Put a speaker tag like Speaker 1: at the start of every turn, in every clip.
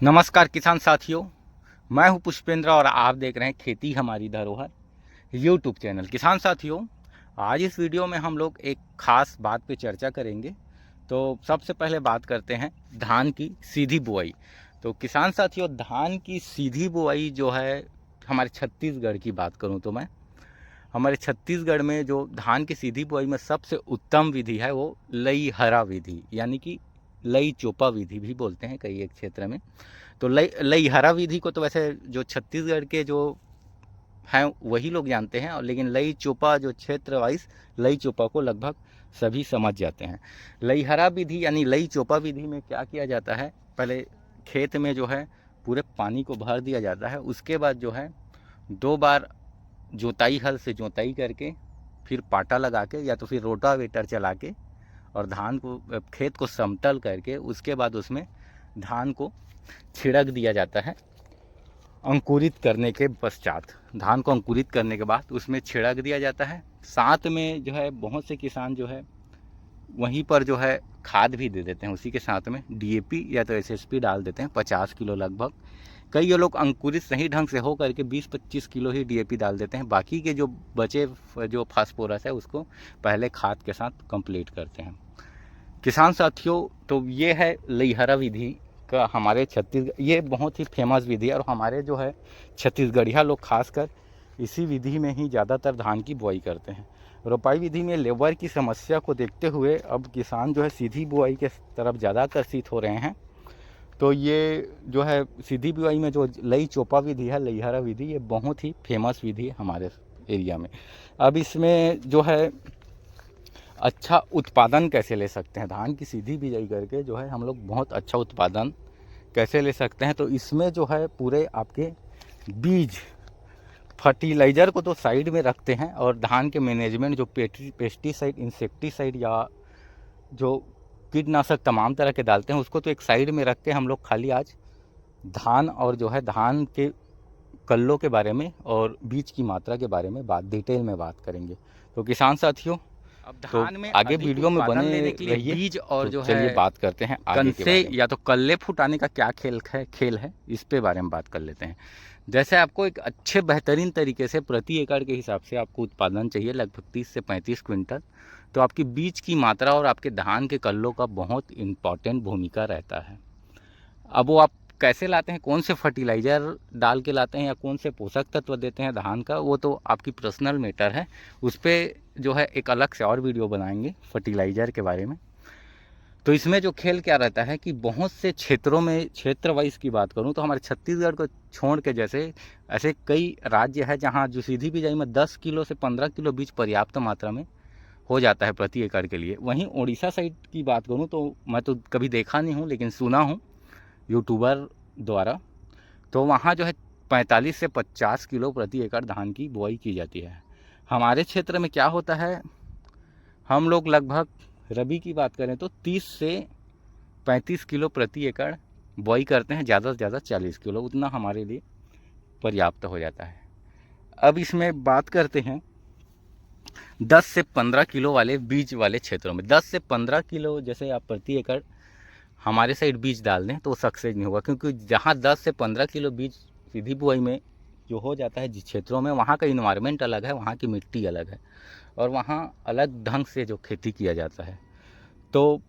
Speaker 1: नमस्कार किसान साथियों, मैं हूं पुष्पेंद्र और आप देख रहे हैं खेती हमारी धरोहर यूट्यूब चैनल। किसान साथियों, आज इस वीडियो में हम लोग एक खास बात पे चर्चा करेंगे। तो सबसे पहले बात करते हैं धान की सीधी बुआई। तो किसान साथियों, धान की सीधी बुआई जो है हमारे छत्तीसगढ़ की बात करूं तो मैं हमारे छत्तीसगढ़ में जो धान की सीधी बुआई में सबसे उत्तम विधि है वो लई हरा विधि, यानी कि लई चोपा विधि भी बोलते हैं कई एक क्षेत्र में। तो लई हरा विधि को तो वैसे जो छत्तीसगढ़ के जो हैं वही लोग जानते हैं, और लेकिन लई चोपा जो क्षेत्र वाइज लई चोपा को लगभग सभी समझ जाते हैं। लई हरा विधि यानी लई चोपा विधि में क्या किया जाता है, पहले खेत में जो है पूरे पानी को भर दिया जाता है। उसके बाद जो है 2 बार जोताई, हल से जोताई करके, फिर पाटा लगा के या तो फिर रोटावेटर चला के और धान को खेत को समतल करके उसके बाद उसमें धान को छिड़क दिया जाता है। अंकुरित करने के पश्चात धान को अंकुरित करने के बाद उसमें छिड़क दिया जाता है। साथ में जो है बहुत से किसान जो है वहीं पर जो है खाद भी दे देते हैं, उसी के साथ में डीएपी या तो एसएसपी डाल देते हैं 50 किलो लगभग। कई ये लोग अंकुरित सही ढंग से हो करके 20-25 किलो ही डीएपी डाल देते हैं, बाकी के जो बचे जो फास्फोरस है उसको पहले खाद के साथ कंप्लीट करते हैं। किसान साथियों, तो ये है लईहरा विधि का हमारे छत्तीसगढ़, ये बहुत ही फेमस विधि है और हमारे जो है छत्तीसगढ़िया लोग खासकर इसी विधि में ही ज़्यादातर धान की बुआई करते हैं। रोपाई विधि में लेबर की समस्या को देखते हुए अब किसान जो है सीधी बुआई के तरफ ज़्यादा आकर्षित हो रहे हैं। तो ये जो है सीधी बुआई में जो लई चोपा विधि है, लईहरा विधि, ये बहुत ही फेमस विधि है हमारे एरिया में। अब इसमें जो है अच्छा उत्पादन कैसे ले सकते हैं, धान की सीधी बिजाई करके जो है हम लोग बहुत अच्छा उत्पादन कैसे ले सकते हैं, तो इसमें जो है पूरे आपके बीज, फर्टिलाइज़र को तो साइड में रखते हैं और धान के मैनेजमेंट जो पेस्टिसाइड, इंसेक्टिसाइड या जो कीटनाशक तमाम तरह के डालते हैं उसको तो एक साइड में रख के हम लोग खाली आज धान और जो है धान के कल्लों के बारे में और बीज की मात्रा के बारे में डिटेल में बात करेंगे। तो किसान साथियों, अब धान में आगे वीडियो में बने लेने के लिए बीज और जो है चलिए बात करते हैं आगे के बारे में। या तो कल्ले फुटाने का क्या खेल है इस पे बारे में बात कर लेते हैं। जैसे आपको एक अच्छे बेहतरीन तरीके से प्रति एकड़ के हिसाब से आपको उत्पादन चाहिए लगभग 30 से 35 क्विंटल, तो आपकी बीज की मात्रा और आपके धान के कल्लों का बहुत इम्पॉर्टेंट भूमिका रहता है। अब वो आप कैसे लाते हैं, कौन से फर्टिलाइज़र डाल के लाते हैं या कौन से पोषक तत्व देते हैं धान का, वो तो आपकी पर्सनल मैटर है। उस पर जो है एक अलग से और वीडियो बनाएंगे फर्टिलाइज़र के बारे में। तो इसमें जो खेल क्या रहता है कि बहुत से क्षेत्रों में, क्षेत्र वाइज की बात करूं तो हमारे छत्तीसगढ़ को छोड़ के जैसे ऐसे कई राज्य है जहां जो सीधी बिजाई में 10 किलो से 15 किलो बीज पर्याप्त मात्रा में हो जाता है प्रति एकड़ के लिए। वहीं उड़ीसा साइड की बात करूं तो मैं तो कभी देखा नहीं हूं लेकिन सुना हूं यूट्यूबर द्वारा, तो वहाँ जो है 45 से 50 किलो प्रति एकड़ धान की बुआई की जाती है। हमारे क्षेत्र में क्या होता है, हम लोग लगभग रबी की बात करें तो 30 से 35 किलो प्रति एकड़ बुआई करते हैं, ज़्यादा से ज़्यादा 40 किलो, उतना हमारे लिए पर्याप्त हो जाता है। अब इसमें बात करते हैं 10 से 15 किलो वाले बीज वाले क्षेत्रों में। 10 से 15 किलो जैसे आप प्रति एकड़ हमारे साइड बीज डाल दें तो वो सक्सेस नहीं होगा, क्योंकि जहाँ 10 से 15 किलो बीज सीधी बुआई में जो हो जाता है जिस क्षेत्रों में, वहाँ का इन्वायरमेंट अलग है, वहाँ की मिट्टी अलग है और वहाँ अलग ढंग से जो खेती किया जाता है। तो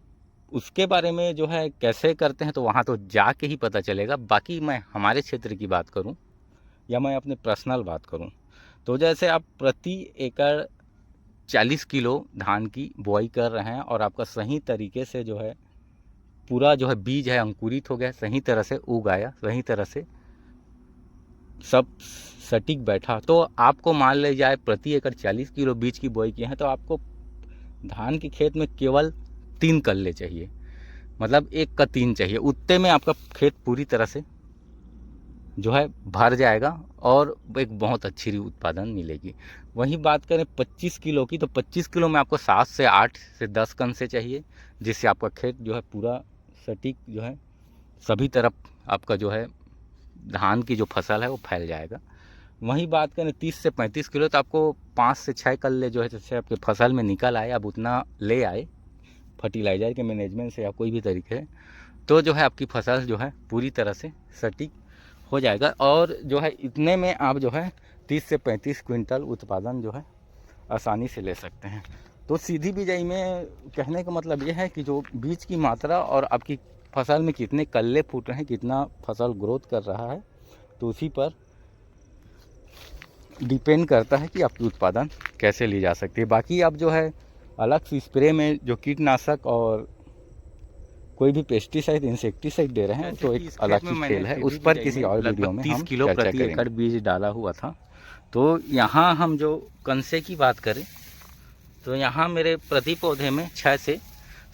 Speaker 1: उसके बारे में जो है कैसे करते हैं तो वहाँ तो जाके ही पता चलेगा। बाकी मैं हमारे क्षेत्र की बात करूँ या मैं अपने पर्सनल बात करूँ तो जैसे आप प्रति एकड़ 40 किलो धान की बुआई कर रहे हैं और आपका सही तरीके से जो है पूरा जो है बीज है अंकुरित हो गया, सही तरह से उग आया, सही तरह से सब सटीक बैठा, तो आपको मान ले जाए प्रति एकड़ 40 किलो बीज की बुआई किए हैं तो आपको धान के खेत में केवल 3 कल्ले चाहिए, मतलब 1 का 3 चाहिए। उतने में आपका खेत पूरी तरह से जो है भर जाएगा और एक बहुत अच्छी उत्पादन मिलेगी। वहीं बात करें 25 किलो की, तो 25 किलो में आपको 7 से 8 से 10 कन से चाहिए, जिससे आपका खेत जो है पूरा सटीक जो है सभी तरफ आपका जो है धान की जो फसल है वो फैल जाएगा। वहीं बात करें 30 से 35 किलो, तो आपको 5 से 6 कल्ले जो है जैसे आपके फसल में निकल आए, अब उतना ले आए फर्टिलाइज़र के मैनेजमेंट से या कोई भी तरीके, तो जो है आपकी फसल जो है पूरी तरह से सटीक हो जाएगा। और जो है इतने में आप जो है 30 से 35 क्विंटल उत्पादन जो है आसानी से ले सकते हैं। तो सीधी बिजाई में कहने का मतलब ये है कि जो बीज की मात्रा और आपकी फसल में कितने कल्ले फूट रहे हैं, कितना फसल ग्रोथ कर रहा है, तो उसी पर डिपेंड करता है कि आपकी उत्पादन कैसे ली जा सकती है। बाकी आप जो है अलग से स्प्रे में जो कीटनाशक और कोई भी पेस्टिसाइड इंसेक्टिसाइड दे रहे हैं तो एक अलग ही खेल है, उस पर किसी और वीडियो में हम 30 किलो प्रति एकड़ बीज डाला हुआ था। तो यहाँ हम जो कंसे की बात करें तो यहाँ मेरे प्रति पौधे में 6 से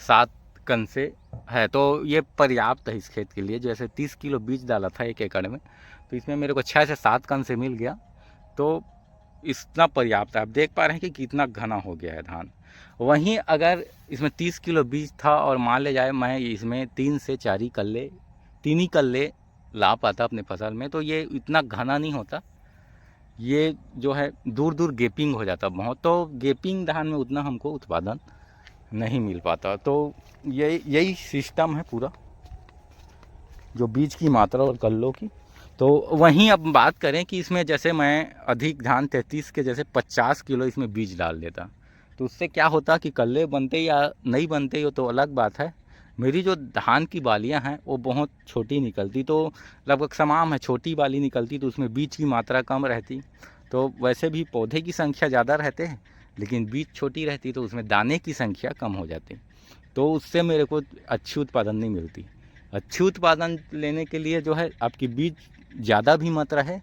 Speaker 1: 7 कंसे है, तो ये पर्याप्त है इस खेत के लिए। जैसे 30 किलो बीज डाला था 1 एकड़ में, तो इसमें मेरे को 6 से 7 कंसे मिल गया, तो इतना पर्याप्त है। आप देख पा रहे हैं कि कितना घना हो गया है धान। वहीं अगर इसमें 30 किलो बीज था और मान ले जाए मैं इसमें 3 से 4 ही कल्ले ला पाता अपने फसल में, तो ये इतना घना नहीं होता, ये जो है दूर दूर गैपिंग हो जाता बहुत, तो गैपिंग धान में उतना हमको उत्पादन नहीं मिल पाता। तो यही सिस्टम है पूरा जो बीज की मात्रा और कल्लों की। तो वहीं अब बात करें कि इसमें जैसे मैं अधिक धान 33 के जैसे 50 किलो इसमें बीज डाल देता, तो उससे क्या होता कि कल्ले बनते या नहीं बनते, ये तो अलग बात है। मेरी जो धान की बालियां हैं वो बहुत छोटी निकलती, तो लगभग समान है, छोटी बाली निकलती तो उसमें बीज की मात्रा कम रहती। तो वैसे भी पौधे की संख्या ज़्यादा रहते हैं, लेकिन बीज छोटी रहती तो उसमें दाने की संख्या कम हो जाती, तो उससे मेरे को अच्छी उत्पादन नहीं मिलती। अच्छी उत्पादन लेने के लिए जो है आपकी बीज ज़्यादा भी मत रहे,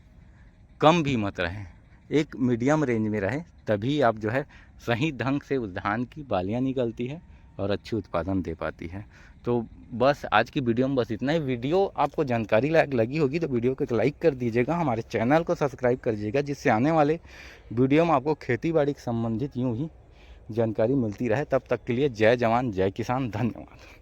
Speaker 1: कम भी मत रहे, एक मीडियम रेंज में रहे, तभी आप जो है सही ढंग से उस धान की बालियाँ निकलती है और अच्छी उत्पादन दे पाती है। तो बस आज की वीडियो में बस इतना ही। वीडियो आपको जानकारी लायक लगी होगी तो वीडियो को एक लाइक कर दीजिएगा, हमारे चैनल को सब्सक्राइब कर दीजिएगा, जिससे आने वाले वीडियो में आपको खेती बाड़ी से संबंधित यूँ ही जानकारी मिलती रहे। तब तक के लिए जय जवान जय किसान, धन्यवाद।